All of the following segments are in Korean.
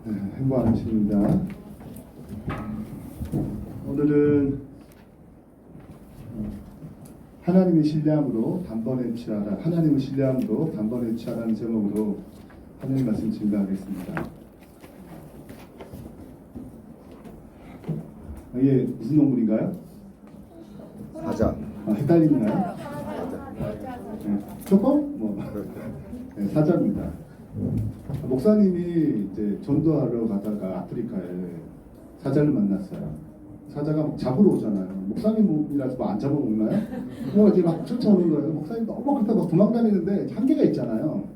네, 행복한 아침입니다. 오늘은 하나님을 신뢰함으로 단번에 취하라, 하나님을 신뢰함으로 단번에 취하라는 제목으로 하나님 말씀 증거하겠습니다. 이게 무슨 동물인가요? 사자. 헷갈리나요? 네, 조금? 네, 사자입니다. 목사님이 이제 전도하러 가다가 아프리카에 사자를 만났어요. 사자가 막 잡으러 오잖아요. 목사님이라서 뭐 안 잡아먹나요? 뭐 이제 막 쫓아오는 거예요. 목사님 너무 그렇다 막 도망다니는데 한계가 있잖아요.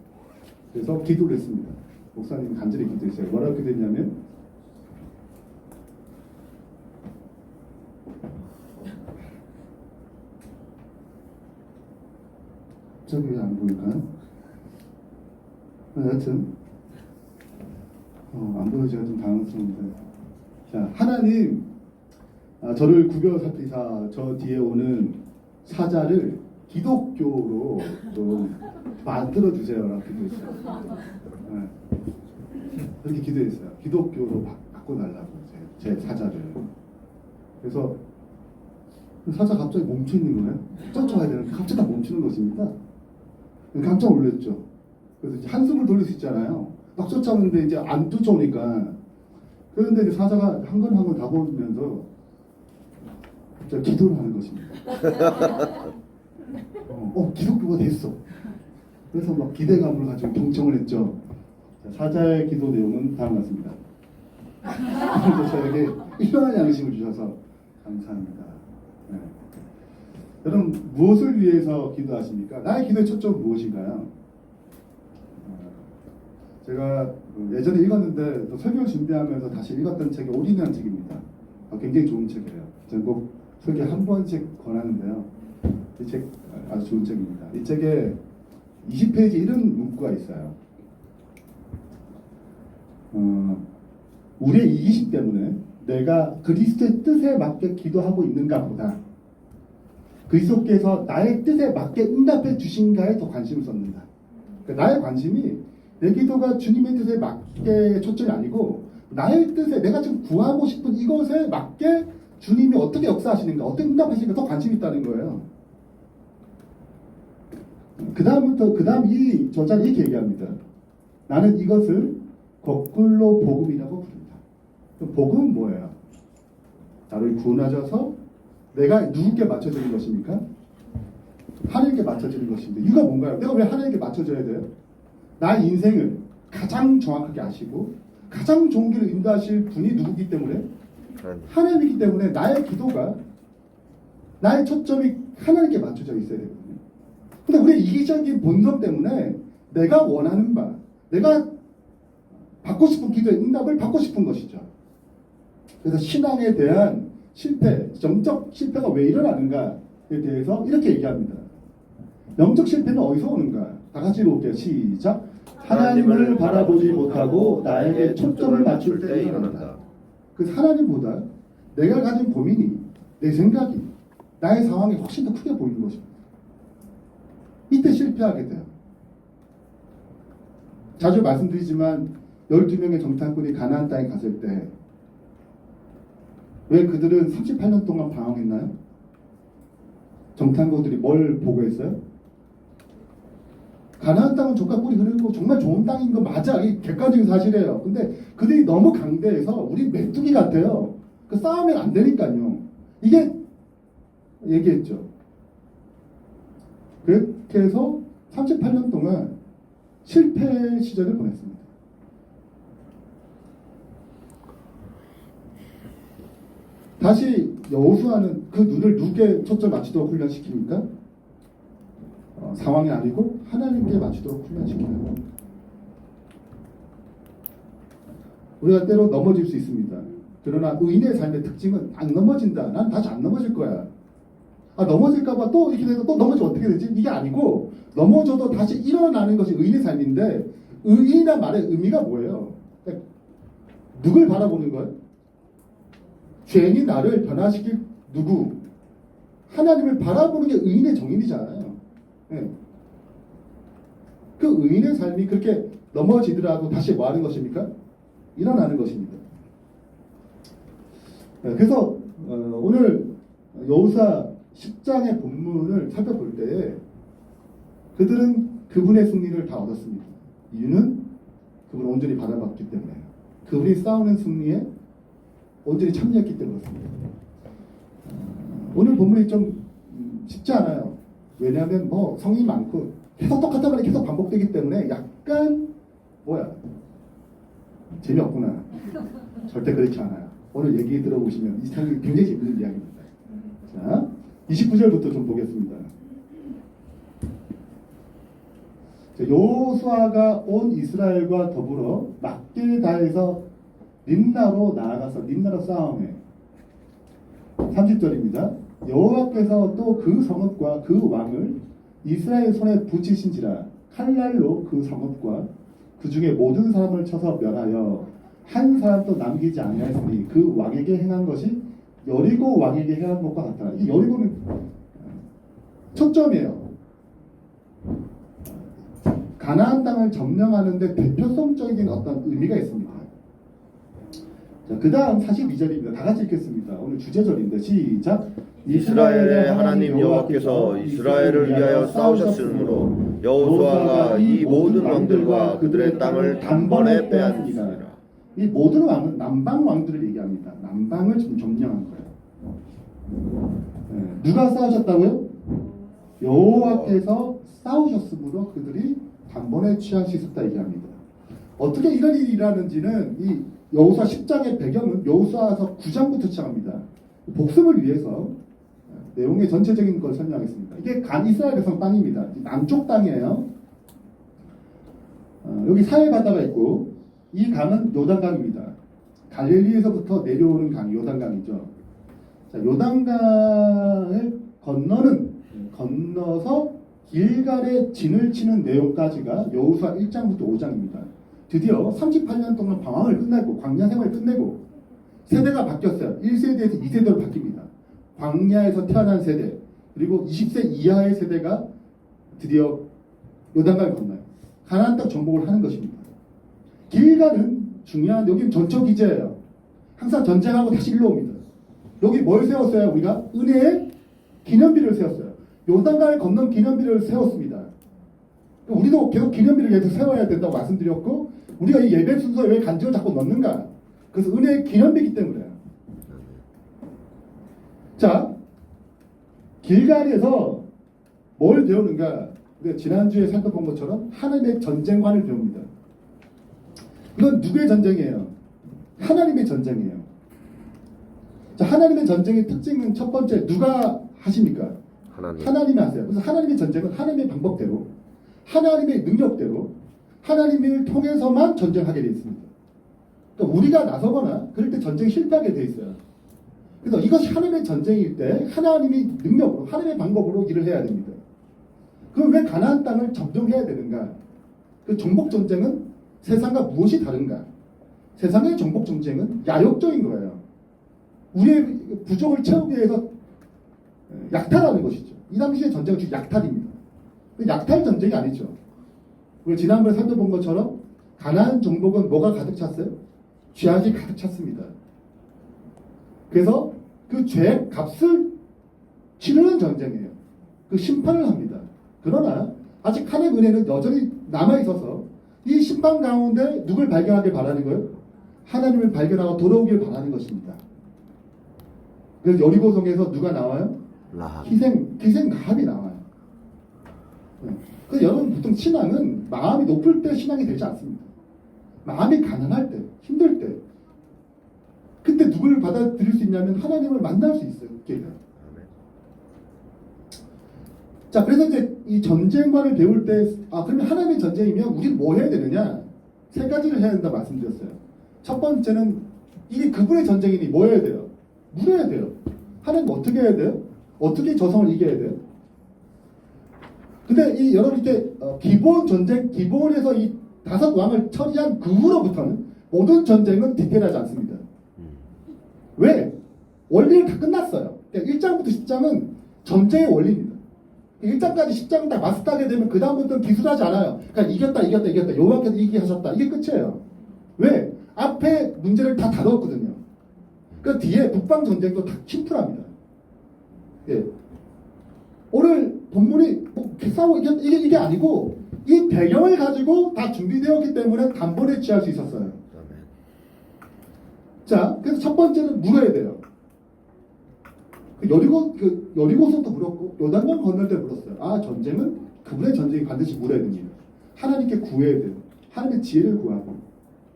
그래서 기도를 했습니다. 목사님 간절히 기도했어요. 뭐라고 기도했냐면 저기 왜 안 보일까요? 여하튼 안 보여 제가 좀 당황스러운데, 자, 하나님 저를 구별 살피사 저 뒤에 오는 사자를 기독교로 좀 만들어 주세요라고 기도했어요. 네. 그렇게 기도했어요. 기독교로 바꿔달라고 제 사자를. 그래서 사자 갑자기 멈춰 있는 거예요. 쫓아가야 되는데 갑자기 다 멈추는 것입니다. 깜짝 놀랐죠. 그래서 이제 한숨을 돌릴 수 있잖아요. 막 쫓아오는데 이제 안 쫓아오니까. 그런데 이제 사자가 한 건 한 건 다보면서 기도를 하는 것입니다. 기독교가 됐어. 그래서 막 기대감을 가지고 경청을 했죠. 사자의 기도 내용은 다음 같습니다. 저에게 일정한 양식을 주셔서 감사합니다. 네. 여러분, 무엇을 위해서 기도하십니까? 나의 기도의 초점은 무엇인가요? 제가 예전에 읽었는데 또 설교 준비하면서 다시 읽었던 책이 올인이라는 책입니다. 굉장히 좋은 책이에요. 저는 꼭 설교 한 번씩 권하는데요. 이 책 아주 좋은 책입니다. 이 책에 20페이지 이런 문구가 있어요. 우리의 이기심 때문에 내가 그리스도의 뜻에 맞게 기도하고 있는가 보다 그리스도께서 나의 뜻에 맞게 응답해 주신가에 더 관심을 쏟는다. 그러니까 나의 관심이 내 기도가 주님의 뜻에 맞게 초점이 아니고 나의 뜻에 내가 지금 구하고 싶은 이것에 맞게 주님이 어떻게 역사하시는가, 어떻게 응답하시는가 더 관심이 있다는 거예요. 그 다음 이 저자는 이렇게 얘기합니다. 나는 이것을 거꾸로 복음이라고 부른다. 그럼 복음은 뭐예요? 나를 구원하셔서 내가 누구께 맞춰지는 것입니까? 하나님께 맞춰지는 것인데 이유가 뭔가요? 내가 왜 하나님께 맞춰져야 돼요? 나의 인생을 가장 정확하게 아시고 가장 좋은 길을 인도하실 분이 누구기 때문에? 하나님이기 때문에 나의 기도가, 나의 초점이 하나님께 맞춰져 있어야 되거든요. 근데 우리의 이기적인 본성 때문에 내가 원하는 바, 내가 받고 싶은 기도의 응답을 받고 싶은 것이죠. 그래서 신앙에 대한 실패, 영적 실패가 왜 일어나는가에 대해서 이렇게 얘기합니다. 영적 실패는 어디서 오는가? 다 같이 볼게요. 시작. 하나님을 바라보지 못하고 나에게 초점을 맞출 때 일어난다. 그래서 하나님보다 내가 가진 고민이, 내 생각이, 나의 상황이 훨씬 더 크게 보이는 것입니다. 이때 실패하게 돼요. 자주 말씀드리지만 12명의 정탐꾼이 가나안 땅에 갔을 때 왜 그들은 38년 동안 방황했나요? 정탐꾼들이 뭘 보고 했어요? 가나안 땅은 족과 꿀이 흐르고 정말 좋은 땅인 거 맞아. 이게 객관적인 사실이에요. 근데 그들이 너무 강대해서 우리 메뚜기 같아요. 그 싸우면 안 되니까요. 이게 얘기했죠. 그렇게 해서 38년 동안 실패 시절을 보냈습니다. 다시 여호수아는 그 눈을 누구에 초점 맞추도록 훈련시킵니까? 상황이 아니고 하나님께 맞추도록 훈련시켜요. 우리가 때로 넘어질 수 있습니다. 그러나 의인의 삶의 특징은 안 넘어진다. 난 다시 안 넘어질 거야. 넘어질까봐 또 이렇게 돼서 또 넘어지면 어떻게 되지? 이게 아니고 넘어져도 다시 일어나는 것이 의인의 삶인데, 의인이란 말의 의미가 뭐예요? 그러니까 누굴 바라보는 거예요? 죄인이 나를 변화시킬 누구? 하나님을 바라보는 게 의인의 정인이잖아요. 네. 그 의인의 삶이 그렇게 넘어지더라도 다시 뭐 하는 것입니까? 일어나는 것입니다. 그래서 오늘 여호수아 10장의 본문을 살펴볼 때 그들은 그분의 승리를 다 얻었습니다. 이유는 그분을 온전히 바라봤기 때문에, 그분이 싸우는 승리에 온전히 참여했기 때문에 그렇습니다. 오늘 본문이 좀 쉽지 않아요. 왜냐하면 뭐 성이 많고 계속 똑같은 말이 계속 반복되기 때문에 약간 재미없구나. 절대 그렇지 않아요. 오늘 얘기 들어보시면 이 상이 굉장히 재밌는 이야기입니다. 자, 29절부터 좀 보겠습니다. 여호수아가 온 이스라엘과 더불어 막길다에서 림나로 나아가서 림나로 싸움에 30절입니다. 여호와께서 또 그 성읍과 그 왕을 이스라엘 손에 붙이신지라 칼날로 그 성읍과 그 중에 모든 사람을 쳐서 멸하여 한 사람도 남기지 아니하였으니 그 왕에게 행한 것이 여리고 왕에게 행한 것과 같다. 이 여리고는 초점이에요. 가나안 땅을 점령하는데 대표성적인 어떤 의미가 있습니다. 자, 그 다음 42절입니다. 다 같이 읽겠습니다. 오늘 주제절인데 시작. 이스라엘의 하나님 여호와께서 이스라엘을 위하여 싸우셨으므로 여호수아가 이 모든 왕들과 그들의 땅을 단번에 빼앗습니다. 이 모든 왕은 남방 왕들을 얘기합니다. 남방을 지금 점령한 거예요. 누가 싸우셨다고요? 여호와께서 싸우셨으므로 그들이 단번에 취할 수 있었다 얘기합니다. 어떻게 이런 일이 일어나는지는 이 여호수아 10장의 배경은 여호수아서 9장부터 시작합니다. 복습을 위해서 내용의 전체적인 걸 설명하겠습니다. 이게 이스라엘 백성 땅입니다. 남쪽 땅이에요. 여기 사해 바다가 있고 이 강은 요단강입니다. 갈릴리에서부터 내려오는 강이 요단강이죠. 자, 요단강을 건너서 길갈에 진을 치는 내용까지가 여호수아 1장부터 5장입니다. 드디어 38년 동안 방황을 끝내고 광야 생활을 끝내고 세대가 바뀌었어요. 1세대에서 2세대로 바뀝니다. 광야에서 태어난 세대 그리고 20세 이하의 세대가 드디어 요단강을 건너요. 가나안 땅 정복을 하는 것입니다. 길갈은 중요한 여기는 전초 기제예요. 항상 전쟁하고 다시 일로 옵니다. 여기 뭘 세웠어요? 우리가 은혜의 기념비를 세웠어요. 요단강을 건넌 기념비를 세웠습니다. 우리도 계속 기념비를 계속 세워야 된다고 말씀드렸고 우리가 이 예배 순서에 왜 간증을 자꾸 넣는가? 그래서 은혜의 기념비이기 때문에요. 자, 길갈에서 뭘 배우는가? 우리가 지난주에 살펴본 것처럼 하나님의 전쟁관을 배웁니다. 이건 누구의 전쟁이에요? 하나님의 전쟁이에요. 자, 하나님의 전쟁의 특징은 첫 번째 누가 하십니까? 하나님이 하세요. 그래서 하나님의 전쟁은 하나님의 방법대로 하나님의 능력대로 하나님을 통해서만 전쟁하게 되어 있습니다. 그러니까 우리가 나서거나 그럴 때 전쟁이 실패하게 되어 있어요. 그래서 이것이 하나님의 전쟁일 때 하나님이 능력으로 하나님의 방법으로 일을 해야 됩니다. 그럼 왜 가나안 땅을 점령해야 되는가? 그 정복 전쟁은 세상과 무엇이 다른가? 세상의 정복 전쟁은 야욕적인 거예요. 우리의 부족을 채우기 위해서 약탈하는 것이죠. 이 당시의 전쟁은 즉 약탈입니다. 약탈 전쟁이 아니죠. 우리 지난번에 살펴본 것처럼 가나안 정복은 뭐가 가득 찼어요? 죄악이 가득 찼습니다. 그래서 그 죄의 값을 치르는 전쟁이에요. 그 심판을 합니다. 그러나 아직 하나님의 은혜는 여전히 남아있어서 이 심판 가운데 누굴 발견하길 바라는 거예요? 하나님을 발견하고 돌아오길 바라는 것입니다. 그래서 여리고성에서 누가 나와요? 희생 라합이 나와요. 그래서 여러분 보통 신앙은 마음이 높을 때 신앙이 되지 않습니다. 마음이 가난할 때, 힘들 때 그때 누굴 받아들일 수 있냐면 하나님을 만날 수 있어요. 자, 그래서 이제 이 전쟁관을 배울 때 그러면 하나님의 전쟁이면 우리는 뭐 해야 되느냐? 세 가지를 해야 된다 말씀드렸어요. 첫 번째는 이게 그분의 전쟁이니 뭐 해야 돼요? 물어야 돼요. 하나님 어떻게 해야 돼요? 어떻게 저성을 이겨야 돼요? 근데 여러분 이때 기본 전쟁 기본에서 이 5왕을 처리한 그 후로부터는 모든 전쟁은 디테일하지 않습니다. 왜? 원리를 다 끝났어요. 그러니까 1장부터 10장은 전쟁의 원리입니다. 1장까지 10장 딱 마스터하게 되면 그 다음부터는 기술하지 않아요. 그러니까 이겼다. 여호와께서 이기게 하셨다. 이게 끝이에요. 왜? 앞에 문제를 다 다뤘거든요. 그 뒤에 북방 전쟁도 다 심플합니다. 예. 오늘 본문이 뭐 싸워 이게 아니고 이 배경을 가지고 다 준비되었기 때문에 단번에 취할 수 있었어요. 아멘. 자, 그래서 첫 번째는 물어야 돼요. 여리고서도 물었고 요단강 건널 때 물었어요. 아, 전쟁은 그분의 전쟁이 반드시 물어야 됩니다. 하나님께 구해야 돼요. 하나님의 지혜를 구하고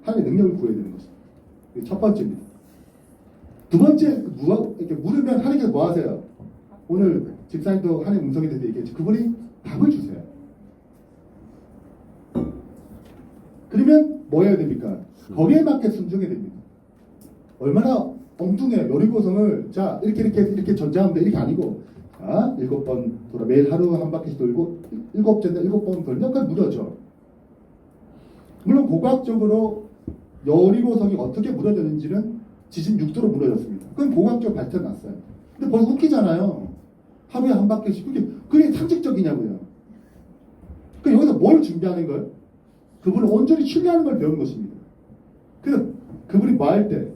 하나님의 능력을 구해야 되는 것입니다. 이게 첫 번째입니다. 두 번째, 이렇게 물으면 하나님께서 뭐 하세요? 오늘 집사님도 하나님 음성이 되는데 얘기했죠. 그분이 답을 주세요. 그러면 뭐 해야 됩니까? 거기에 맞게 순종해야 됩니다. 얼마나 엉뚱해요. 여리고성을 자 이렇게 전쟁하면 돼. 이렇게 아니고 자 7번 돌아 매일 하루 한 바퀴씩 돌고 7번 돌면 그냥 무너져. 물론 고고학적으로 여리고성이 어떻게 무너졌는지는 지진 6도로 무너졌습니다. 그건 고고학적 발전 났어요. 근데 벌써 웃기잖아요. 하루에 한 바퀴씩 그게 상식적이냐고요. 그 여기서 뭘 준비하는 거예요? 그분을 온전히 신뢰하는 걸 배우는 것입니다. 그래서 그분이 뭐 할 때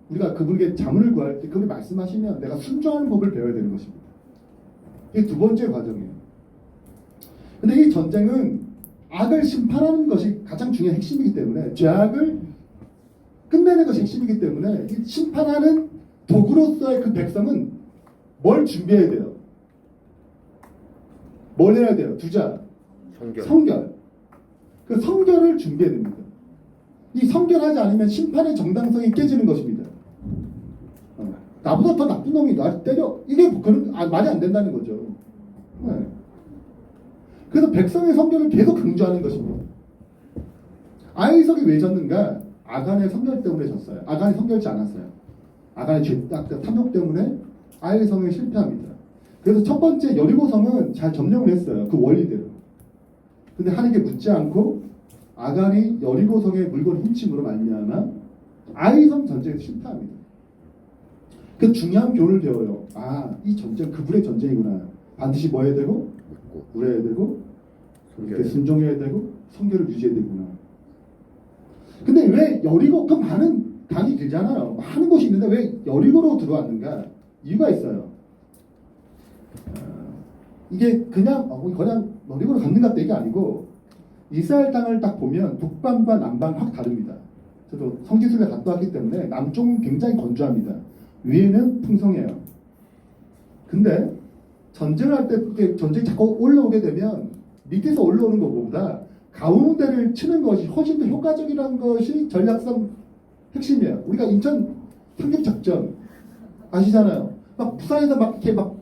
우리가 그분에게 자문을 구할 때 그분이 말씀하시면 내가 순종하는 법을 배워야 되는 것입니다. 이게 두 번째 과정이에요. 근데 이 전쟁은 악을 심판하는 것이 가장 중요한 핵심이기 때문에 죄악을 끝내는 것이 핵심이기 때문에 이 심판하는 도구로서의 그 백성은 뭘 준비해야 돼요? 뭘 해야 돼요? 두자 성결. 그 성결을 준비해야 됩니다. 이 성결하지 않으면 심판의 정당성이 깨지는 것입니다. 나보다 더 나쁜 놈이 나를 때려. 이게 말이 안 된다는 거죠. 네. 그래서 백성의 성결을 계속 강조하는 것입니다. 아이석이 왜 졌는가? 아간의 성결 때문에 졌어요. 아간이 성결치 않았어요. 아간의 탐욕 때문에 아이성이 실패합니다. 그래서 첫 번째 여리고성은 잘 점령을 했어요. 그 원리대로. 근데 하나님께 묻지 않고 아간이 여리고성의 물건 훔침으로 말미암아 아이성 전쟁에서 실패합니다. 그 중요한 교훈을 배워요. 아, 이 전쟁 그분의 전쟁이구나. 반드시 뭐 해야 되고? 물어야 되고 이렇게 순종해야 되고 성결을 유지해야 되구나. 근데 왜 여리고 그 많은 강이 길잖아요. 많은 곳이 있는데 왜 여리고로 들어왔는가? 이유가 있어요. 이게 그냥 여리고로 갔는 것 같다 이게 아니고 이스라엘 땅을 딱 보면 북방과 남방 확 다릅니다. 저도 성지순례 갔다 왔기 때문에 남쪽은 굉장히 건조합니다. 위에는 풍성해요. 근데 전쟁을 할 때 전쟁이 자꾸 올라오게 되면 밑에서 올라오는 것보다 가운데를 치는 것이 훨씬 더 효과적이라는 것이 전략상 핵심이에요. 우리가 인천 상륙작전 아시잖아요. 막 부산에서 막 이렇게 막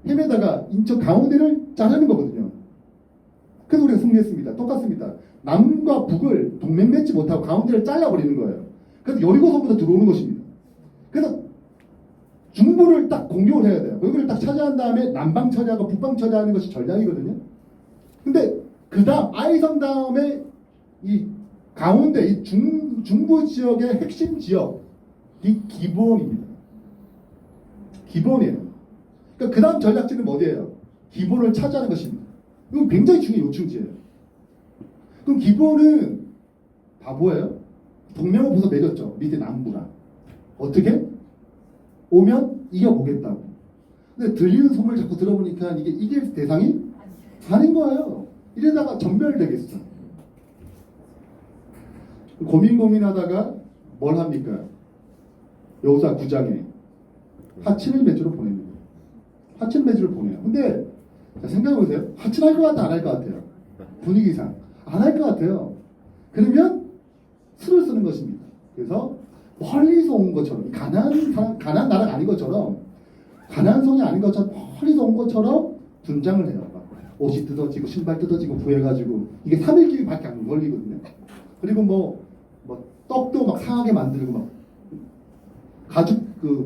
헤매다가 인천 가운데를 자르는 거거든요. 그래서 우리가 승리했습니다. 똑같습니다. 남과 북을 동맹 맺지 못하고 가운데를 잘라버리는 거예요. 그래서 여리고성부터 들어오는 것입니다. 그래서 중부를 딱 공격을 해야 돼요. 여기를 딱 차지한 다음에 남방 차지하고 북방 차지하는 것이 전략이거든요. 근데 그 다음 아이성 다음에 이 가운데 이 중부 지역의 핵심 지역 이 기본입니다. 기본이에요. 그러니까 그 다음 전략지는 어디예요? 기본을 차지하는 것입니다. 이거 굉장히 중요한 요충지예요. 그럼 기본은 바보예요? 동맹을 벌써 맺었죠. 밑에 남부랑. 어떻게? 오면 이겨보겠다고. 근데 들리는 소문을 자꾸 들어보니까 이게 이길 대상이 아닌 거예요. 이러다가 전멸되겠어. 고민하다가 뭘 합니까? 여호수아 9장에 하친을 매주로 보냅니다. 하친 매주를 보내요. 근데 생각해보세요. 하친할 것 같아, 안 할 것 같아요? 분위기상 안 할 것 같아요. 그러면 수를 쓰는 것입니다. 그래서 멀리서 온 것처럼 가나안 나라가 아닌 것처럼 가나안 성이 아닌 것처럼 멀리서 온 것처럼 분장을 해요. 막 옷이 뜯어지고 신발 뜯어지고 부해가지고 이게 3일길밖에 안 걸리거든요. 그리고 뭐 떡도 막 상하게 만들고 막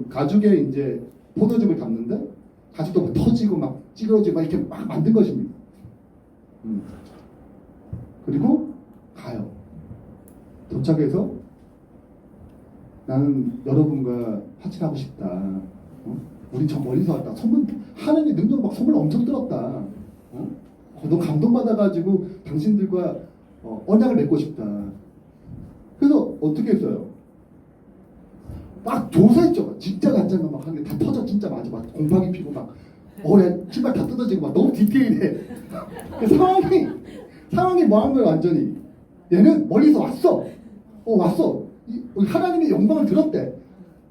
가죽에 이제 포도즙을 담는데 가죽도 막 터지고 막 찌그러지고 막 이렇게 막 만든 것입니다. 그리고 가요. 도착해서 나는 여러분과 파친하고 싶다. 우리 저 멀리서 왔다. 하나님의 능력 막 소문을 엄청 들었다. 너무 감동받아가지고 당신들과 언약을 맺고 싶다. 그래서 어떻게 했어요? 막 조사했죠. 진짜 가짜가 막 하는 게 다 터져. 진짜 맞아. 막 곰팡이 피고 막 야, 신발 다 뜯어지고 막 너무 디테일해. 그 상황이 뭐 한 거예요, 완전히. 얘는 멀리서 왔어. 왔어. 하나님의 영광을 들었대.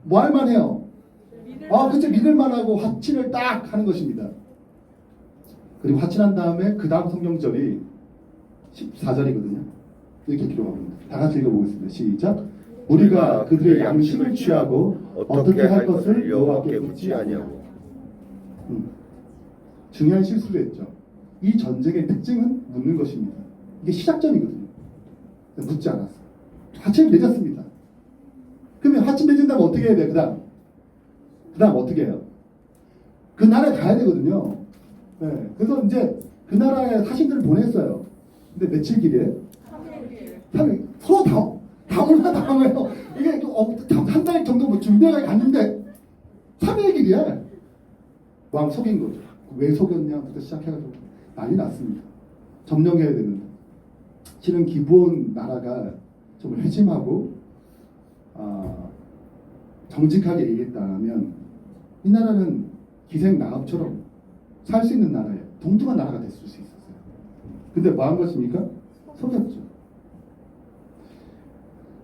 뭐 할 만해요? 그치, 믿을만하고 확신을 딱 하는 것입니다. 그리고 확신한 다음에 그 다음 성경절이 14절이거든요. 이렇게 기록하고 있습니다. 다 같이 읽어보겠습니다. 시작. 우리가 그들의 양식을 취하고 어떻게 할 것을 여호와께 묻지 아니하고. 중요한 실수를 했죠. 이 전쟁의 특징은 묻는 것입니다. 이게 시작점이거든요. 묻지 않았어요. 화친을 맺었습니다. 그러면 화친 맺은 다음 어떻게 해야 돼요? 그 다음 어떻게 해요? 그 나라에 가야 되거든요. 네. 그래서 이제 그 나라에 사신들을 보냈어요. 근데 며칠 길이에요? 3일. 서로 당황해요. 이게 한 달 정도 뭐 준비해 갔는데 3일 길이야. 왕 속인 거죠. 왜 속였냐부터 시작해가지고 난리 났습니다. 점령해야 되는데. 실은 기브온 나라가 좀 회심하고 정직하게 얘기했다면 이 나라는 기생 나합처럼 살 수 있는 나라예요. 동등한 나라가 됐을 수 있었어요. 근데 뭐 한 것입니까? 속였죠.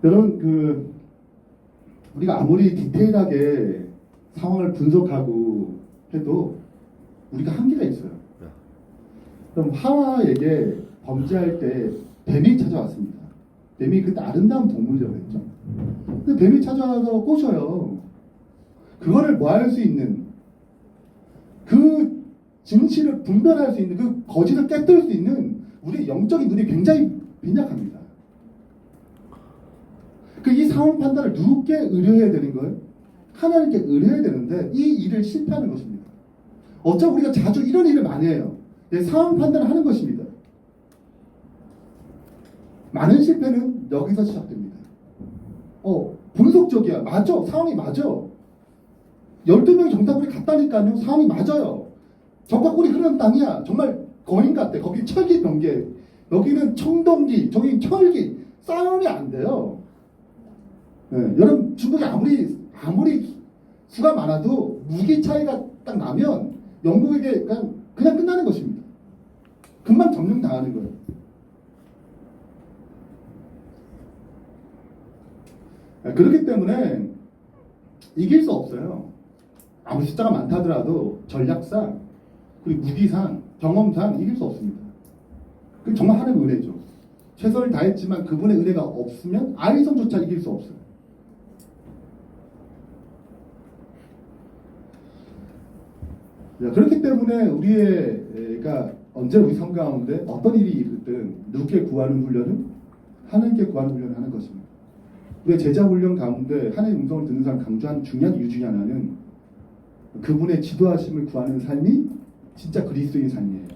여러분, 우리가 아무리 디테일하게 상황을 분석하고 해도 우리가 한계가 있어요. 그럼 하와에게 범죄할 때 뱀이 찾아왔습니다. 뱀이 그때 아름다운 동물이라고 했죠. 근데 뱀이 찾아와서 꼬셔요. 그거를 뭐 할 수 있는, 그 진실을 분별할 수 있는, 그 거짓을 깨뜨릴 수 있는 우리의 영적인 눈이 굉장히 빈약합니다. 이 상황 판단을 누구께 의뢰해야 되는 거예요? 하나님께 의뢰해야 되는데 이 일을 실패하는 것입니다. 어차피 우리가 자주 이런 일을 많이 해요. 상황 판단을 하는 것입니다. 많은 실패는 여기서 시작됩니다. 분석적이야. 맞아. 상황이 맞아. 12명이 정답을 갔다니까요. 상황이 맞아요. 적과 꿀이 흐르는 땅이야. 정말 거인 같대. 거기 철기 병계. 여기는 청동기. 저기 철기. 싸움이 안 돼요. 네, 여러분 중국이 아무리 수가 많아도 무기 차이가 딱 나면 영국에게 그냥 끝나는 것입니다. 금방 점령당하는 거예요. 그렇기 때문에 이길 수 없어요. 아무리 숫자가 많다 하더라도 전략상 그리고 무기상 경험상 이길 수 없습니다. 그 정말 하나님의 은혜죠. 최선을 다했지만 그분의 은혜가 없으면 아이성조차 이길 수 없어요. 그렇기 때문에 우리가 언제 우리 삶 가운데 어떤 일이 있든 누구께 구하는 훈련은 하나님께 구하는 훈련을 하는 것입니다. 우리의 제자 훈련 가운데 하나님의 음성을 듣는 사람 강조하는 중요한 이유 중에 하나는 그분의 지도하심을 구하는 삶이 진짜 그리스도인 삶이에요.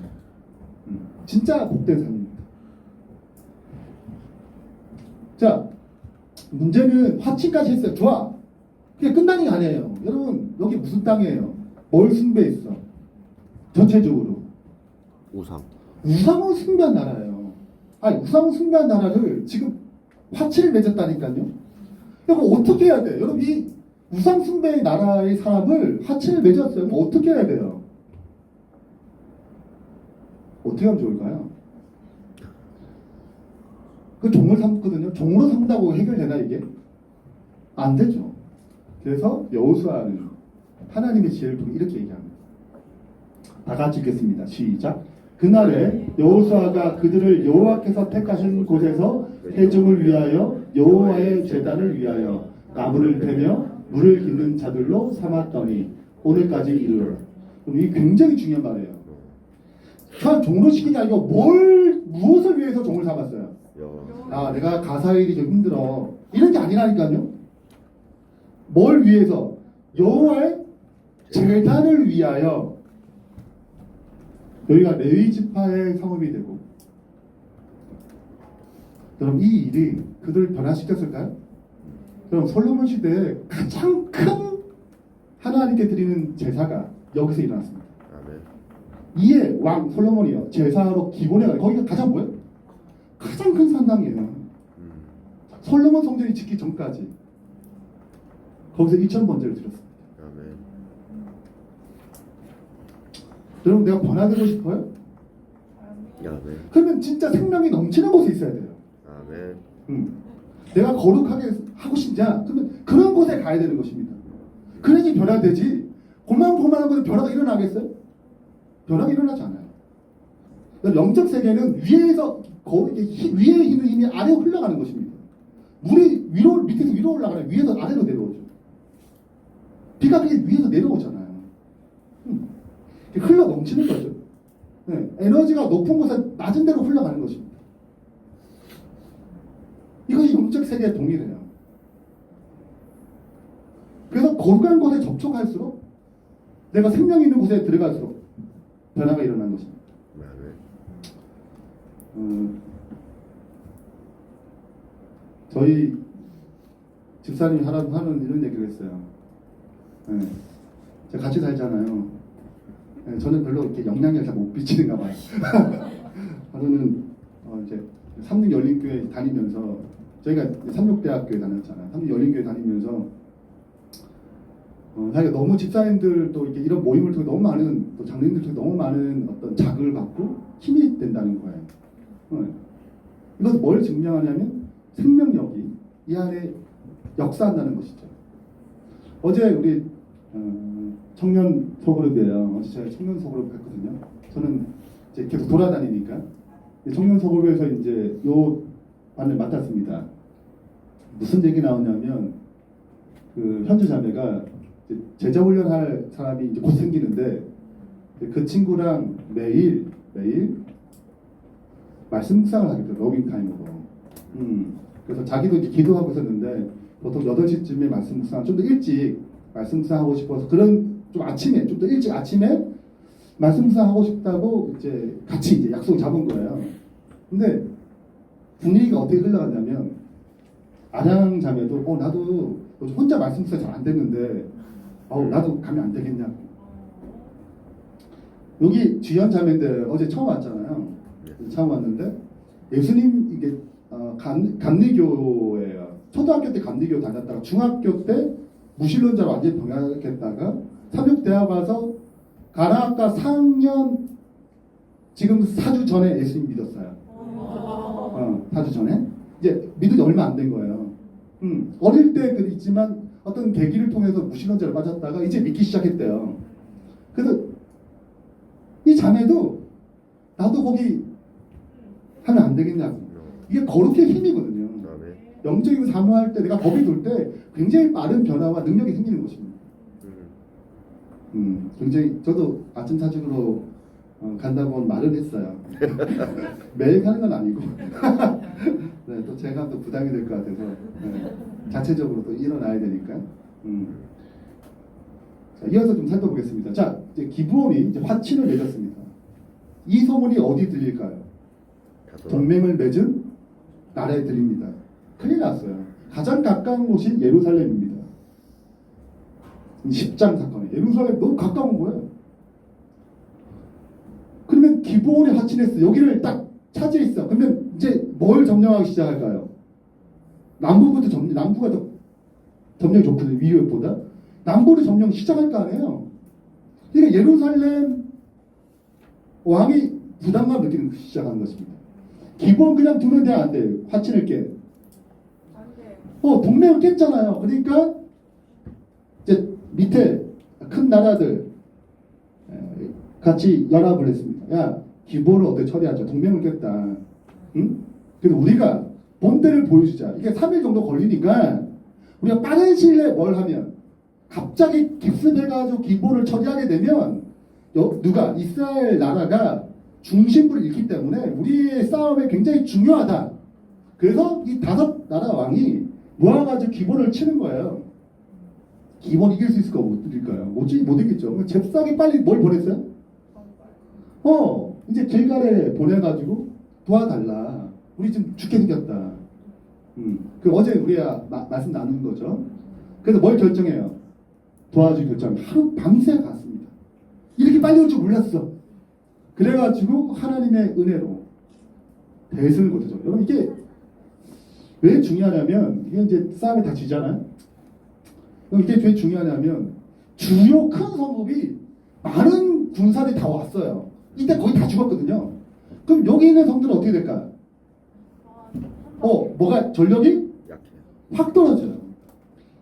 진짜 복된 삶입니다. 자, 문제는 화친까지 했어요. 좋아. 그게 끝난 게 아니에요. 여러분 여기 무슨 땅이에요? 뭘 숭배했어? 전체적으로 우상을 숭배한 나라예요. 우상을 숭배한 나라를 지금 화친을 맺었다니까요. 그럼 어떻게 해야 돼요? 여러분 이 우상 숭배의 나라의 사람을 화친을 맺었어요. 그럼 어떻게 해야 돼요? 어떻게 하면 좋을까요? 그 종을 삼거든요. 종으로 삼다고 해결되나 이게? 안 되죠. 그래서 여호수아는 하나님의 지혜를 통해 이렇게 얘기합니다. 다 같이 읽겠습니다. 시작. 그날에 여호수아가 그들을 여호와께서 택하신 곳에서 회중을 위하여 여호와의 제단을 위하여 나무를 패며 물을 깃는 자들로 삼았더니 오늘까지 이르러. 이게 굉장히 중요한 말이에요. 참 종으로 시킨 게 아니고 무엇을 위해서 종을 삼았어요? 내가 가사일이 좀 힘들어. 이런 게 아니라니까요. 뭘 위해서? 여호와의 제단을 위하여. 여기가 레위 지파의 성읍이 되고, 그럼 이 일이 그들을 변화시켰을까요? 그럼 솔로몬 시대에 가장 큰 하나님께 드리는 제사가 여기서 일어났습니다. 이에 왕 솔로몬이요 제사로 기본에 거기가 가장 뭐예요? 가장 큰 산당이에요. 솔로몬 성전이 짓기 전까지 거기서 2,000번째를 드렸습니다. 아멘. 여러분 내가 변화되고 싶어요? 아멘. 그러면 진짜 생명이 넘치는 곳에 있어야 돼요. 아멘. 내가 거룩하게 하고 싶냐? 그러면 그런 곳에 가야 되는 것입니다. 그래야지 변화되지. 고만고만한 곳에 변화가 일어나겠어요? 변화가 일어나지 않아요. 영적 세계는 위에서 위에 있는 힘이 아래로 흘러가는 것입니다. 물이 밑에서 위로 올라가면 위에서 아래로 내려오죠. 비가 그게 위에서 내려오잖아요. 흘러 넘치는 거죠. 네, 에너지가 높은 곳에 낮은 데로 흘러가는 것입니다. 이것이 영적 세계의 동일해요. 그래서 거룩한 곳에 접촉할수록 내가 생명이 있는 곳에 들어갈수록 변화가 일어나는 것입니다. 저희 집사님이 하는 이런 얘기를 했어요. 네, 제가 같이 살잖아요. 네, 저는 별로 이렇게 영향력을 잘 못 미치는가 봐요. 저는 이제 삼육열린교회 다니면서 저희가 삼육대학교에 다녔잖아요. 삼육열린교회 다니면서 자기가 너무 집사님들 또 이렇게 이런 모임을 통해 너무 많은 또 장로님들 통해 너무 많은 어떤 자극을 받고 힘이 된다는 거예요. 이것은 뭘 증명하냐면 생명력이 이 안에 역사한다는 것이죠. 어제 우리 청년 소그룹이에요. 어제 제가 청년 소그룹 했거든요. 저는 이제 계속 돌아다니니까 청년 소그룹에서 이제 요 반을 맡았습니다. 무슨 얘기 나오냐면 그 현주 자매가 제자 훈련할 사람이 이제 곧 생기는데 그 친구랑 매일 말씀 묵상을 하겠더라고요. 러빙 타임으로. 그래서 자기도 이제 기도하고 있었는데 보통 8시쯤에 말씀 묵상 좀 더 일찍 말씀 묵상하고 싶어서 그런 좀 아침에 좀 더 일찍 아침에 말씀 묵상하고 싶다고 이제 같이 이제 약속을 잡은 거예요. 근데 분위기가 어떻게 흘러갔냐면 아량 자매도 나도 혼자 말씀 묵상 잘 안 됐는데 나도 가면 안 되겠냐고. 여기 주연 자매인데 어제 처음 왔잖아요. 처음 왔는데 예수님 이게 감리교예요. 초등학교 때 감리교 다녔다가 중학교 때 무신론자로 완전히 병약했다가 삼육대학 와서 가나학과 4학년 지금 4주 전에 예수님 믿었어요. 4주 전에 이제 믿은 지 얼마 안 된 거예요. 어릴 때 있지만 어떤 계기를 통해서 무신론자로 빠졌다가 이제 믿기 시작했대요. 그래서 이 자매도 나도 거기 하면 안 되겠냐고. 이게 거룩의 힘이거든요. 영적인 사모할 때 내가 법이 돌 때 굉장히 빠른 변화와 능력이 생기는 것입니다. 굉장히 저도 아침 사직으로 간다고 말은 했어요. 매일 가는 건 아니고 네, 또 제가 또 부담이 될 것 같아서 자체적으로 또 일어나야 되니까. 자, 이어서 좀 살펴보겠습니다. 자, 이제 기브온이 이제 화친을 맺었습니다. 이 소문이 어디 들릴까요? 동맹을 맺은 나라에 들립니다. 큰일 났어요. 가장 가까운 곳이 예루살렘입니다. 10장 사건에 예루살렘 너무 가까운 거예요. 그러면 기브온이 화친했어. 여기를 딱 차지했어. 그러면 이제 뭘 점령하기 시작할까요? 남부가 더 점령이 좋거든요. 위협보다 남부를 점령 시작할 거 아니에요. 그러니까 예루살렘 왕이 부담감 느끼는 시작하는 것입니다. 기본 그냥 두면 돼, 안 돼? 화친을 깨. 동맹을 깼잖아요. 그러니까 이제 밑에 큰 나라들 같이 연합을 했습니다. 야, 기본을 어떻게 처리하자. 동맹을 깼다. 응? 그래서 우리가 본때를 보여주자. 이게 3일 정도 걸리니까 우리가 빠른 시일 내에 뭘 하면 갑자기 깁스돼가지고 기본을 처리하게 되면 누가 이스라엘 나라가 중심부를 잃기 때문에 우리의 싸움에 굉장히 중요하다. 그래서 이 5 나라 왕이 모아가지고 기본을 치는 거예요. 기본 이길 수 있을까 못 이길까요? 못 이기죠. 잽싸게 빨리 뭘 보냈어요? 이제 길갈에 보내가지고 도와달라. 우리 지금 죽게 생겼다. 그 어제 우리가 말씀 나눈 거죠. 그래서 뭘 결정해요? 도와주기 결정. 하루 밤새 갔습니다. 이렇게 빨리 올 줄 몰랐어. 그래가지고 하나님의 은혜로 대승을 거두죠. 여러분 이게 왜 중요하냐면 이게 이제 싸움에 다 지잖아요. 그럼 이게 왜 중요하냐면 주요 큰 성읍이 많은 군사들이 다 왔어요. 이때 거의 다 죽었거든요. 그럼 여기 있는 성들은 어떻게 될까요? 뭐가 전력이 약해요. 확 떨어져요.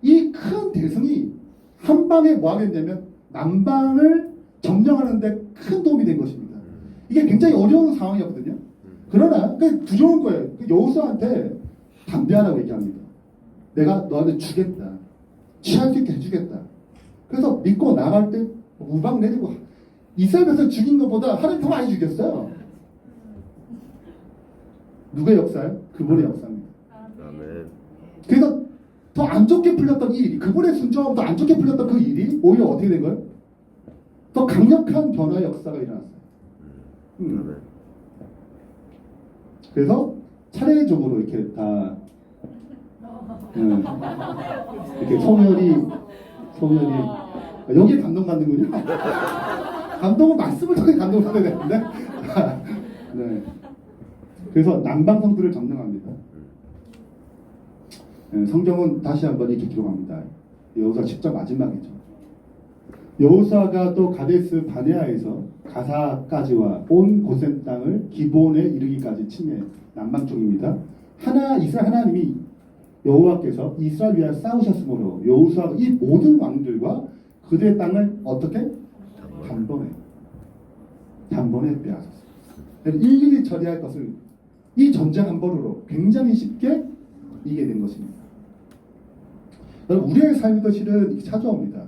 이 큰 대승이 한 방에 뭐 하게 되면 남방을 점령하는데 큰 도움이 된 것입니다. 이게 굉장히 어려운 상황이었거든요. 그러나 두려운 거예요. 여호수아한테 담대하라고 얘기합니다. 내가 너한테 주겠다. 취할 수 있게 해주겠다. 그래서 믿고 나갈 때 우박 내리고 이스라엘에서 죽인 것보다 하나님 더 많이 죽였어요. 누구의 역사요? 그분의 역사입니다. 아멘. 그래서 더 안 좋게 풀렸던 이 일이, 그분의 순종하고 더 안 좋게 풀렸던 그 일이 오히려 어떻게 된 거예요? 더 강력한 변화의 역사가 일어났어요. 아멘. 그래서 차례적으로 이렇게 다 이렇게 소멸이 여기에 감동받는군요. 감동은 말씀을 통해 감동을 받아야 되는데 네. 그래서 남방 성들을 점령합니다. 성경은 다시 한번 이렇게 기록합니다. 여호수아 10장 마지막이죠. 여호수아가 또 가데스 바네아에서 가사까지와 온 고센 땅을 기본에 이르기까지 침해 남방 쪽입니다. 이스라엘 하나님이 여호와께서 이스라엘 위하여 싸우셨으므로 여호수아가 이 모든 왕들과 그들의 땅을 어떻게? 단번에 빼앗았어요. 일일이 처리할 것을 이 전쟁 한 번으로 굉장히 쉽게 이기게 된 것입니다. 여러분, 우리의 삶도 실은 이렇게 찾아옵니다.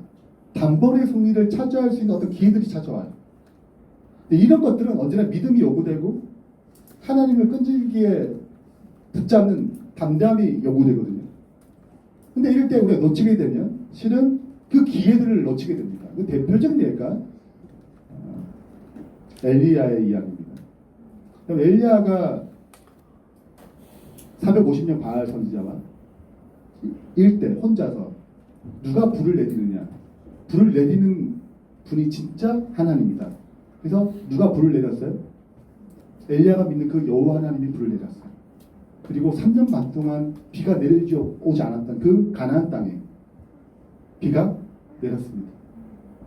단번에 승리를 차지할 수 있는 어떤 기회들이 찾아와요. 이런 것들은 언제나 믿음이 요구되고 하나님을 끈질기게 붙잡는 담대함이 요구되거든요. 근데 이럴 때 우리가 놓치게 되면 실은 그 기회들을 놓치게 됩니다. 그 대표적인 예가 엘리야의 이야기입니다. 엘리야가 450년 바알 선지자와 일대 혼자서 누가 불을 내리느냐? 불을 내리는 분이 진짜 하나님이다. 그래서 누가 불을 내렸어요? 엘리야가 믿는 그 여호와 하나님이 불을 내렸어요. 그리고 3년 반 동안 비가 내려오지 않았던 그 가나안 땅에 비가 내렸습니다.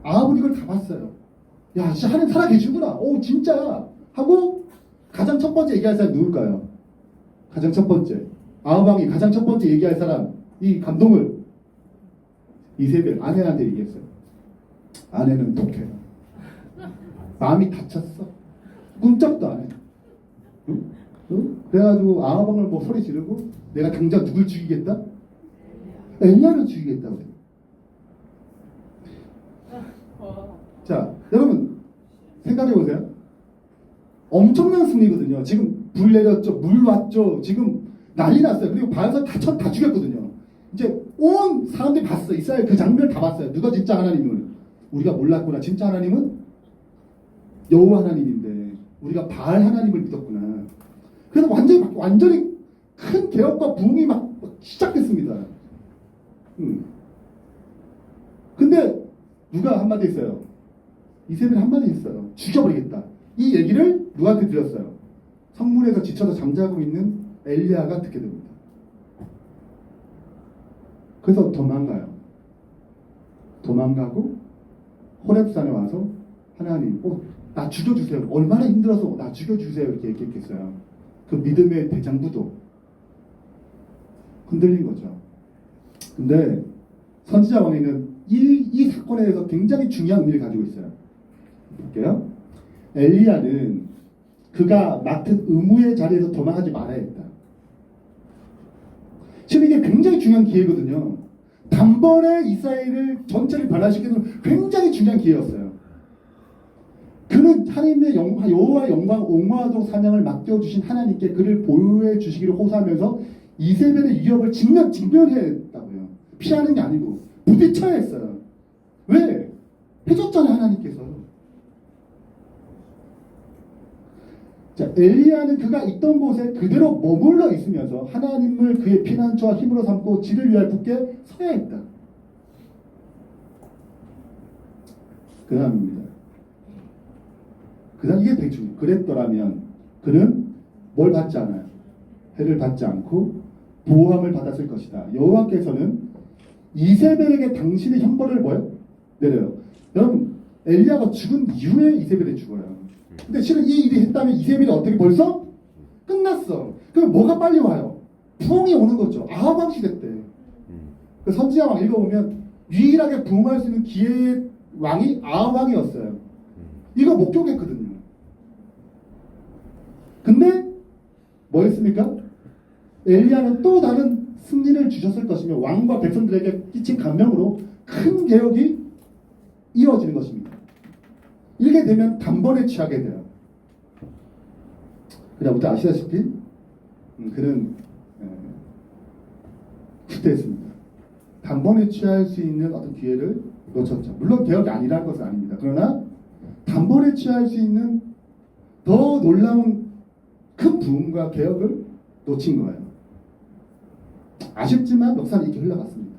아합은 이걸 다 봤어요. 야, 진짜 하나님 살아계시구나. 오, 진짜야. 하고 가장 첫 번째 얘기할 사람이 누굴까요? 가장 첫 번째. 아합왕이 가장 첫 번째 얘기할 사람, 이 감동을 이세벨 아내한테 얘기했어요. 아내는 독해요. 마음이 다쳤어. 꿈쩍도 안 해. 응? 응? 그래가지고 아합왕을 뭐 소리 지르고 내가 당장 누굴 죽이겠다? 엘리야를 죽이겠다 그래. 자, 여러분 생각해 보세요. 엄청난 승리거든요. 지금 불 내렸죠, 물 왔죠, 지금 난리 났어요. 그리고 바알산 다 죽였거든요. 이제 온 사람들이 봤어. 이스라엘 그 장면을 다 봤어요. 누가 진짜 하나님을 우리가 몰랐구나. 진짜 하나님은 여호와 하나님인데 우리가 바알 하나님을 믿었구나. 그래서 완전히 큰 개혁과 부흥이 막 시작됐습니다. 근데 누가 한마디 했어요? 이세벨이 한마디 했어요. 죽여버리겠다. 이 얘기를 누구한테 들었어요? 성문에서 지쳐서 잠자고 있는 엘리야가 듣게 됩니다. 그래서 도망가고 호렙산에 와서 하나님, 나 죽여주세요. 얼마나 힘들어서 나 죽여주세요. 이렇게 얘기했겠어요. 그 믿음의 대장부도 흔들린 거죠. 근데 선지자 왕에는 이 사건에 대해서 굉장히 중요한 의미를 가지고 있어요. 볼게요. 엘리야는 그가 맡은 의무의 자리에서 도망하지 말아야 했다. 지금 이게 굉장히 중요한 기회거든요. 단번에 이스라엘을 전체를 변화시키는 굉장히 중요한 기회였어요. 그는 하나님의 여호와의 영광 옹호하도록 사명을 맡겨주신 하나님께 그를 보호해 주시기를 호소하면서 이세벨의 위협을 직면해야 했다고요. 피하는 게 아니고 부딪혀야 했어요. 왜? 해줬잖아요, 하나님께서. 자, 엘리야는 그가 있던 곳에 그대로 머물러 있으면서 하나님을 그의 피난처와 힘으로 삼고 지를 위하여 굳게 서야 했다. 그 다음입니다. 그 다음 이게 되게 중요해요. 그랬더라면 그는 뭘 받지 않아요? 해를 받지 않고 보호함을 받았을 것이다. 여호와께서는 이세벨에게 당신의 형벌을 뭐요? 내려요. 여러분 엘리야가 죽은 이후에 이세벨이 죽어요. 근데 실은 이 일이 했다면 이세벨이 어떻게 벌써 끝났어. 그럼 뭐가 빨리 와요? 부흥이 오는 거죠. 아합 왕 시대 때. 그 선지자 왕 읽어보면 유일하게 부흥할 수 있는 기회의 왕이 아합 왕이었어요. 이거 목격했거든요. 근데 뭐 했습니까? 엘리야는 또 다른 승리를 주셨을 것이며 왕과 백성들에게 끼친 감명으로 큰 개혁이 이루어지는 것입니다. 이렇게 되면 단번에 취하게 돼요. 그냥 우리 아시다시피 그는 후퇴했습니다. 단번에 취할 수 있는 어떤 기회를 놓쳤죠. 물론 개혁이 아니라는 것은 아닙니다. 그러나 단번에 취할 수 있는 더 놀라운 큰 부흥과 개혁을 놓친 거예요. 아쉽지만 역사는 이렇게 흘러갔습니다.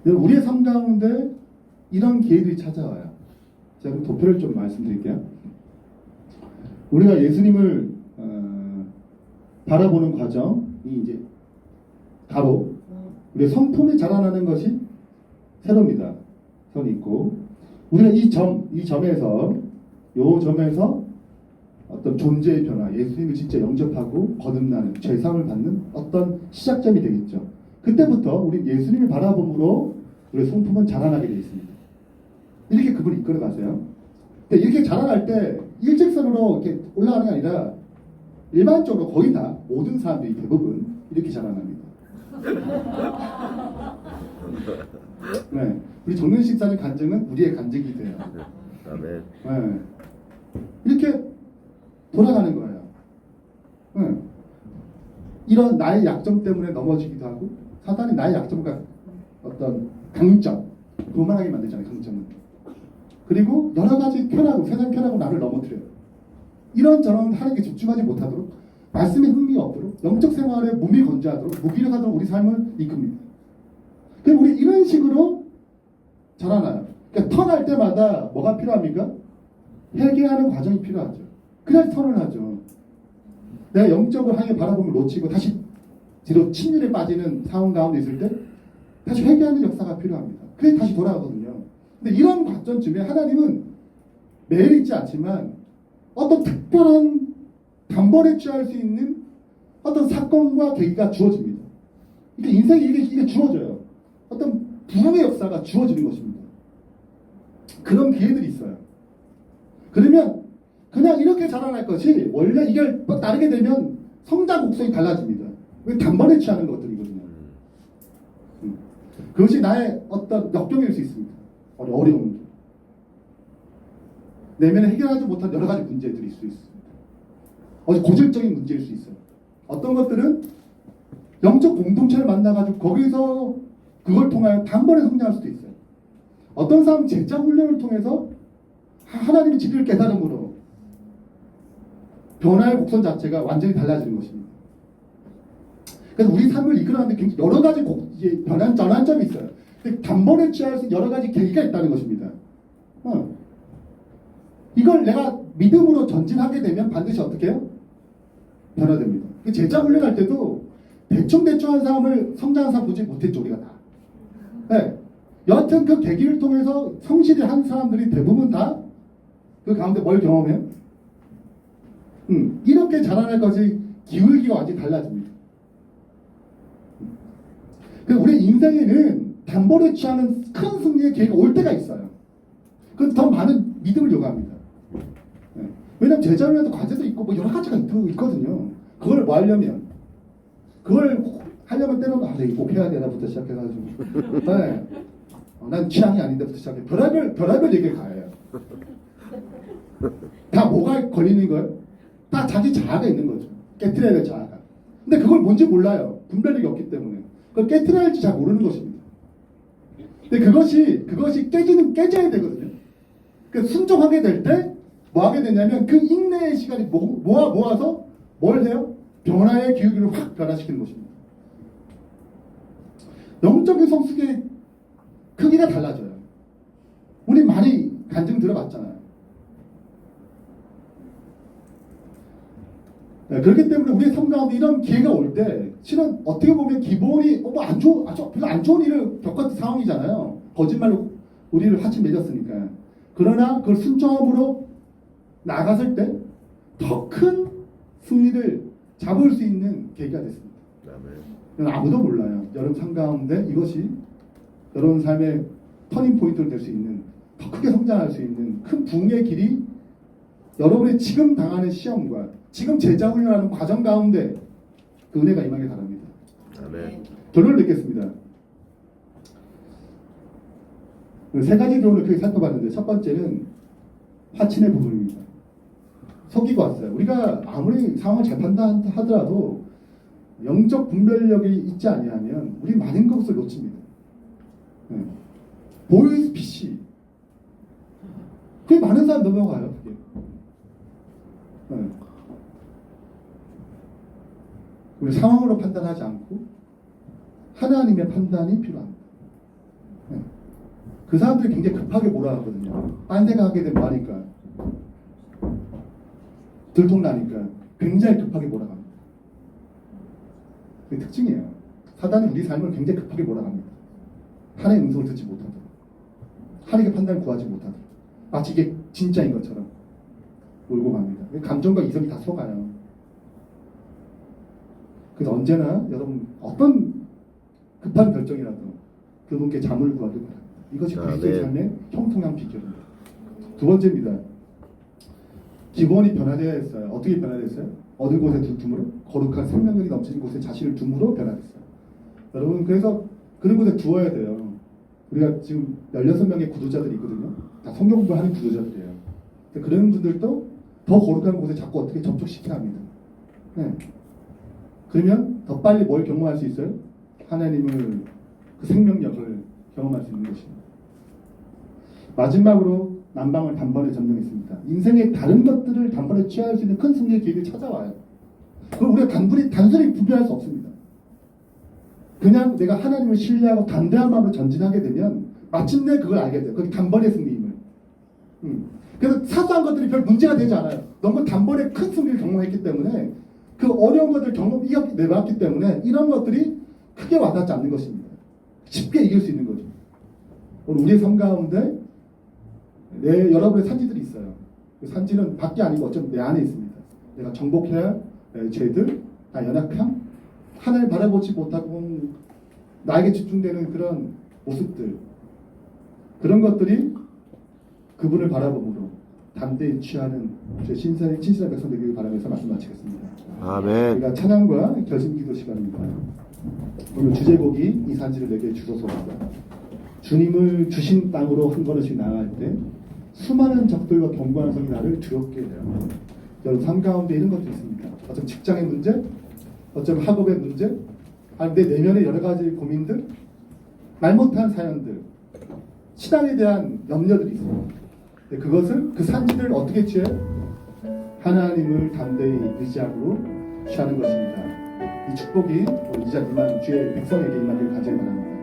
우리의 삶 가운데 이런 기회들이 찾아와요. 제가 그 도표를 좀 말씀드릴게요. 우리가 예수님을 바라보는 과정이 이제 바로 우리의 성품이 자라나는 것이 세로입니다. 선이 있고 우리가 이 점에서 어떤 존재의 변화, 예수님을 진짜 영접하고 거듭나는 죄사함을 받는 어떤 시작점이 되겠죠. 그때부터 우리 예수님을 바라봄으로 우리의 성품은 자라나게 되어 있습니다. 이렇게 그분이 이끌어 가세요. 근데 이렇게 자라날 때 일직선으로 이렇게 올라가는 게 아니라 일반적으로 거의 다 모든 사람들이 대부분 이렇게 자라납니다. 네, 우리 정윤식 사님 간증은 우리의 간증이 돼요. 아멘. 네, 이렇게 돌아가는 거예요. 네. 이런 나의 약점 때문에 넘어지기도 하고 사단이 나의 약점과 어떤 강점 교만하게 만들잖아요. 강점은. 그리고 여러 가지 쾌락, 세상 쾌락으로 나를 넘어뜨려요. 이런저런 하나님께 집중하지 못하도록 말씀에 흥미 없도록 영적 생활에 몸이 건조하도록 무기력하도록 우리 삶을 이끕니다. 그럼 우리 이런 식으로 자라나요. 그러니까 턴할 때마다 뭐가 필요합니까? 회개하는 과정이 필요하죠. 그래야 턴을 하죠. 내가 영적으로 하나님 바라보면 놓치고 다시 뒤로 침륜에 빠지는 상황 가운데 있을 때 다시 회개하는 역사가 필요합니다. 그래야 다시 돌아가거든요. 근데 이런 관점쯤에 하나님은 매일 있지 않지만 어떤 특별한 단번에 취할 수 있는 어떤 사건과 계기가 주어집니다. 그러니까 인생에 이게 주어져요. 어떤 부흥의 역사가 주어지는 것입니다. 그런 기회들이 있어요. 그러면 그냥 이렇게 자라날 것이 원래 이걸 따르게 되면 성장 곡선이 달라집니다. 왜 단번에 취하는 것들이거든요. 그것이 나의 어떤 역경일 수 있습니다. 어려움. 내면에 해결하지 못한 여러 가지 문제들이 있을 수 있습니다. 고질적인 문제일 수 있어요. 어떤 것들은 영적 공동체를 만나가지고 거기서 그걸 통하여 단번에 성장할 수도 있어요. 어떤 사람은 제자 훈련을 통해서 하나님의 진리를 깨달음으로 변화의 곡선 자체가 완전히 달라지는 것입니다. 그래서 우리 삶을 이끌어가는데 굉장히 여러 가지 전환점이 있어요. 단번에 취할 수 있는 여러 가지 계기가 있다는 것입니다. 이걸 내가 믿음으로 전진하게 되면 반드시 어떻게 해요? 변화됩니다. 제자 훈련할 때도 대충 한 사람을 성장한 사람 보지 못했죠, 우리가 다. 네. 여하튼 그 계기를 통해서 성실히 한 사람들이 대부분 다 그 가운데 뭘 경험해요? 이렇게 자라날 것이 기울기가 완전히 달라집니다. 그래서 우리 인생에는 단번에 취하는 큰 승리의 기회가 올 때가 있어요. 그건 더 많은 믿음을 요구합니다. 네. 왜냐하면 제자훈련에도 과제도 있고 뭐 여러 가지가 있거든요. 그걸 뭐 하려면 때로는 내가 꼭 해야 되나부터 시작해가지고 네. 난 취향이 아닌데부터 시작해 별의별 얘기를 가해요. 다 뭐가 걸리는 거예요? 다 자기 자아가 있는 거죠. 깨트려야 될 자아가. 근데 그걸 뭔지 몰라요. 분별력이 없기 때문에. 그걸 깨트려야 할지 잘 모르는 것입니다. 근데 그것이 깨져야 되거든요. 그러니까 순종하게 될 때 뭐 하게 되냐면 그 인내의 시간이 모아서 뭘 해요? 변화의 기울기를 확 변화시키는 것입니다. 영적인 성숙의 크기가 달라져요. 우리 많이 간증 들어봤잖아요. 네, 그렇기 때문에 우리의 삶 가운데 이런 기회가 올 때 실은 어떻게 보면 기본이 뭐안 좋은 별로 안 좋은 일을 겪었던 상황이잖아요. 거짓말로 우리를 하치 맺었으니까. 그러나 그걸 순종함으로 나갔을 때 더 큰 승리를 잡을 수 있는 계기가 됐습니다. 아멘. 아무도 몰라요. 여러분 삶 가운데 이것이 여러분 삶의 터닝 포인트로 될 수 있는, 더 크게 성장할 수 있는 큰 부흥의 길이 여러분의 지금 당하는 시험과 지금 제자 훈련하는 과정 가운데 그 은혜가 임하길 바랍니다. 아멘. 결론을 맺겠습니다. 세 가지 교훈을 크게 살펴봤는데 첫 번째는 화친의 부분입니다. 속이고 왔어요. 우리가 아무리 상황을 잘 판단하더라도 영적 분별력이 있지 아니하면 우리 많은 것을 놓칩니다. 네. 보이스피시 그게 많은 사람 넘어가요. 그게. 네. 우리 상황으로 판단하지 않고 하나님의 판단이 필요합니다. 네. 그 사람들이 굉장히 급하게 몰아가거든요. 딴 생각하게 되면 뭐하니까 들통나니까 굉장히 급하게 몰아갑니다. 그게 특징이에요. 사단이 우리 삶을 굉장히 급하게 몰아갑니다. 하나님의 음성을 듣지 못하도록, 하나님의 판단을 구하지 못하도록, 마치 이게 진짜인 것처럼 몰고 갑니다. 감정과 이성이 다 속아요. 그래서 언제나 여러분 어떤 급한 결정이라도 그분께 잠을 구하길 바랍니다. 이것이 그리스도의 삶의 형통한 비결입니다. 두 번째입니다. 기본이 변화되어야 했어요. 어떻게 변화됐어요? 어느 곳에 둠으로? 거룩한 생명력이 넘치는 곳에 자신을 둠으로 변화됐어요. 여러분 그래서 그런 곳에 두어야 돼요. 우리가 지금 16명의 구도자들이 있거든요. 다 성경 공부하는 구도자들이에요. 그런 분들도 더 거룩한 곳에 자꾸 어떻게 접촉시켜야 합니다. 네. 그러면 더 빨리 뭘 경험할 수 있어요? 하나님을, 그 생명력을 경험할 수 있는 것입니다. 마지막으로 난방을 단번에 점령했습니다. 인생의 다른 것들을 단번에 취할 수 있는 큰 승리의 기회를 찾아와요. 그걸 우리가 단순히 분별할 수 없습니다. 그냥 내가 하나님을 신뢰하고 담대한 마음으로 전진하게 되면 마침내 그걸 알게 돼요. 그게 단번의 승리임을. 그래서 사소한 것들이 별 문제가 되지 않아요. 너무 단번에 큰 승리를 경험했기 때문에 그 어려운 것들을 내봤기 때문에 이런 것들이 크게 와닿지 않는 것입니다. 쉽게 이길 수 있는 거죠. 오늘 우리의 삶 가운데 여러분의 산지들이 있어요. 그 산지는 밖이 아니고 어쩌면 내 안에 있습니다. 내가 정복해야 할 죄들, 나 연약함, 하나님 바라보지 못하고 나에게 집중되는 그런 모습들, 그런 것들이 그분을 바라봄으로 담대히 취하는 신실한 백성 되기를 바라면서 말씀 마치겠습니다. 아멘. 우리가 찬양과 결심기도 시간입니다. 오늘 주제곡이 이 산지를 내게 주소서입니다. 주님을 주신 땅으로 한 걸음씩 나아갈 때 수많은 적들과 경고하는 성이 나를 두렵게 해요. 여러분 삶 가운데 이런 것도 있습니다. 어쩌면 직장의 문제, 어쩌면 학업의 문제, 아니면 내 내면의 여러 가지 고민들, 말 못한 사연들, 신앙에 대한 염려들이 있어요. 그것을 그 산지를 어떻게 취해? 하나님을 담대히 의지하고 취하는 것입니다. 이 축복이 우리 이자 이만 주의 백성에게 임하기를 간절히 바랍니다.